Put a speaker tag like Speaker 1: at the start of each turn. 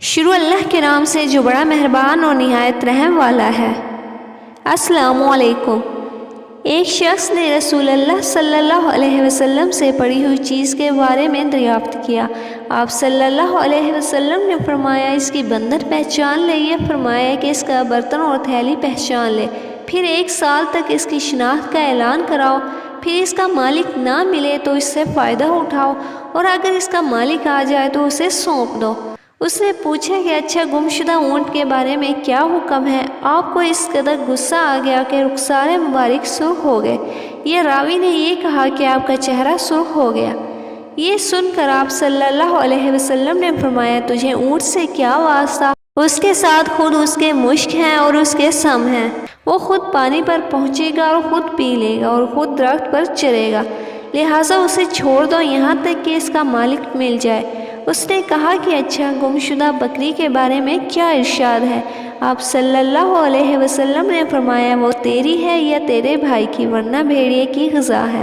Speaker 1: شروع اللہ کے نام سے جو بڑا مہربان اور نہایت رحم والا ہے۔ السلام علیکم۔ ایک شخص نے رسول اللہ صلی اللہ علیہ وسلم سے پڑی ہوئی چیز کے بارے میں دریافت کیا۔ آپ صلی اللہ علیہ وسلم نے فرمایا اس کی بندر پہچان لے، یہ فرمایا کہ اس کا برتن اور تھیلی پہچان لے، پھر 1 سال تک اس کی شناخت کا اعلان کراؤ، پھر اس کا مالک نہ ملے تو اس سے فائدہ اٹھاؤ، اور اگر اس کا مالک آ جائے تو اسے سونپ دو۔ اس نے پوچھا کہ اچھا گمشدہ اونٹ کے بارے میں کیا حکم ہے؟ آپ کو اس قدر غصہ آ گیا کہ رخسار مبارک سرخ ہو گئے۔ یہ راوی نے یہ کہا کہ آپ کا چہرہ سرخ ہو گیا۔ یہ سن کر آپ صلی اللہ علیہ وسلم نے فرمایا تجھے اونٹ سے کیا واسطہ؟ اس کے ساتھ خود اس کے مشک ہیں اور اس کے سم ہیں۔ وہ خود پانی پر پہنچے گا اور خود پی لے گا اور خود درخت پر چرے گا، لہٰذا اسے چھوڑ دو یہاں تک کہ اس کا مالک مل جائے۔ اس نے کہا کہ اچھا گمشدہ بکری کے بارے میں کیا ارشاد ہے؟ آپ صلی اللہ علیہ وسلم نے فرمایا وہ تیری ہے یا تیرے بھائی کی، ورنہ بھیڑیے کی غذا ہے۔